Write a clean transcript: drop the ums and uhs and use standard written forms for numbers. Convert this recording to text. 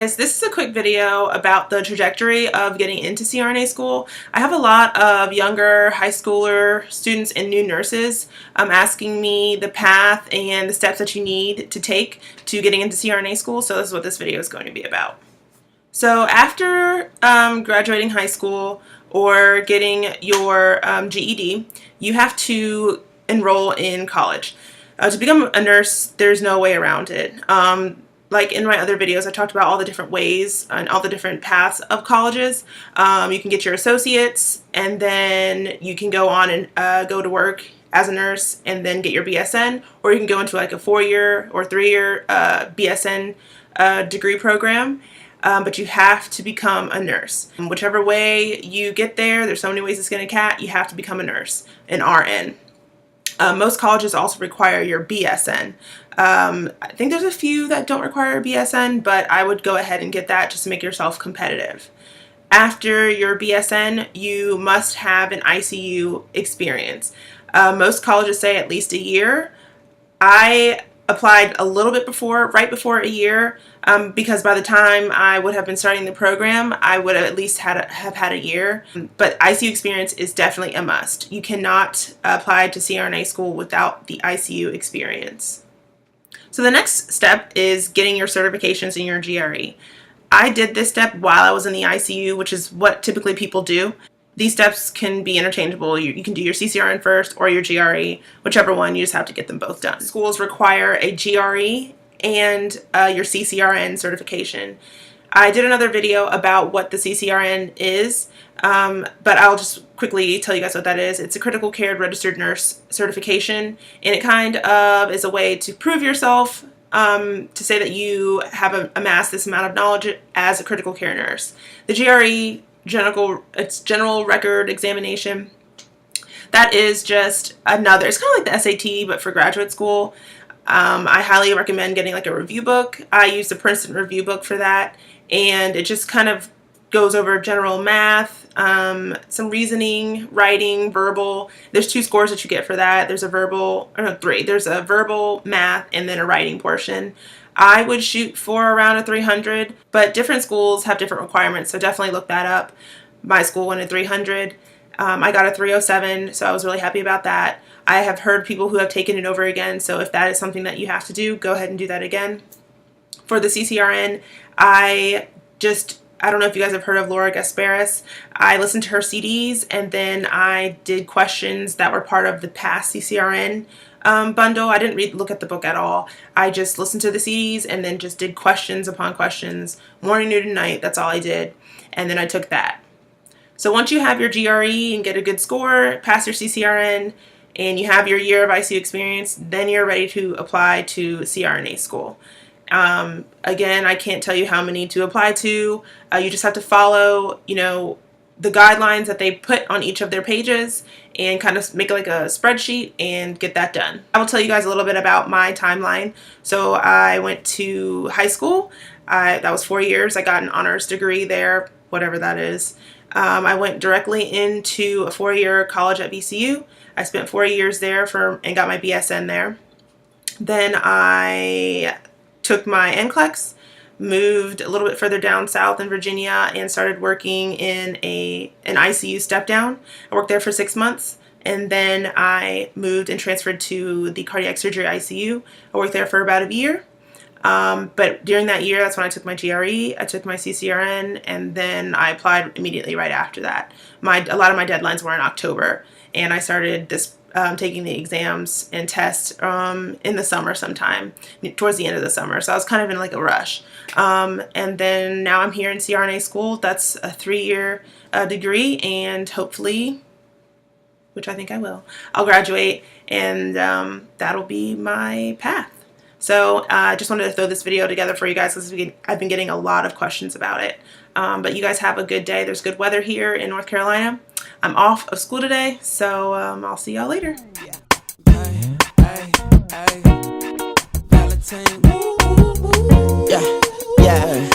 This is a quick video about the trajectory of getting into CRNA school. I have a lot of younger high schooler students and new nurses asking me the path and the steps that you need to take to getting into CRNA school, so this is what this video is going to be about. So after graduating high school or getting your GED, you have to enroll in college. To become a nurse, there's no way around it. Like in my other videos, I talked about all the different ways and all the different paths of colleges. You can get your associates, and then you can go on and go to work as a nurse and then get your BSN, or you can go into like a 4-year or 3-year BSN degree program. But you have to become a nurse. Whichever way you get there, there's so many ways to skin a cat, you have to become a nurse, an RN. Most colleges also require your BSN. I think there's a few that don't require a BSN, but I would go ahead and get that just to make yourself competitive. After your BSN, you must have an ICU experience. Most colleges say at least a year. I applied a little bit before, right before a year, because by the time I would have been starting the program, I would have at least have had a year. But ICU experience is definitely a must. You cannot apply to CRNA school without the ICU experience. So the next step is getting your certifications in your GRE. I did this step while I was in the ICU, which is what typically people do. These steps can be interchangeable. You can do your CCRN first or your GRE, whichever one, you just have to get them both done. Schools require a GRE and your CCRN certification. I did another video about what the CCRN is, but I'll just quickly tell you guys what that is. It's a critical care registered nurse certification, and it kind of is a way to prove yourself, to say that you have amassed this amount of knowledge as a critical care nurse. The GRE, it's general record examination. That is just another, it's kind of like the SAT but for graduate school. I highly recommend getting like a review book. I use the Princeton review book for that, and it just kind of goes over general math, some reasoning, writing, verbal. There's 2 scores that you get for that. There's a verbal, or no, 3. There's a verbal, math, and then a writing portion. I would shoot for around a 300, but different schools have different requirements, so definitely look that up. My school wanted 300. I got a 307, so I was really happy about that. I have heard people who have taken it over again, so if that is something that you have to do, go ahead and do that again. For the CCRN, I don't know if you guys have heard of Laura Gasparis. I listened to her CDs, and then I did questions that were part of the past CCRN bundle. I didn't look at the book at all. I just listened to the CDs and then just did questions upon questions, morning, noon, and night. That's all I did. And then I took that. So once you have your GRE and get a good score, pass your CCRN, and you have your year of ICU experience, then you're ready to apply to CRNA school. Again, I can't tell you how many to apply to. You just have to follow, the guidelines that they put on each of their pages and kind of make like a spreadsheet and get that done. I will tell you guys a little bit about my timeline. So I went to high school. That was 4 years. I got an honors degree there, whatever that is. I went directly into a 4-year college at VCU. I spent 4 years there and got my BSN there. Then I took my NCLEX, moved a little bit further down south in Virginia, and started working in an ICU step down. I worked there for 6 months, and then I moved and transferred to the cardiac surgery ICU. I worked there for about a year. But during that year, that's when I took my GRE, I took my CCRN, and then I applied immediately right after that. A lot of my deadlines were in October, and I started taking the exams and tests in the summer sometime, towards the end of the summer. So I was kind of in like a rush. And then now I'm here in CRNA school. That's a 3-year degree, and hopefully, which I think I will, I'll graduate, and that'll be my path. So I just wanted to throw this video together for you guys because I've been getting a lot of questions about it. But you guys have a good day. There's good weather here in North Carolina. I'm off of school today, so I'll see y'all later. Yeah, yeah.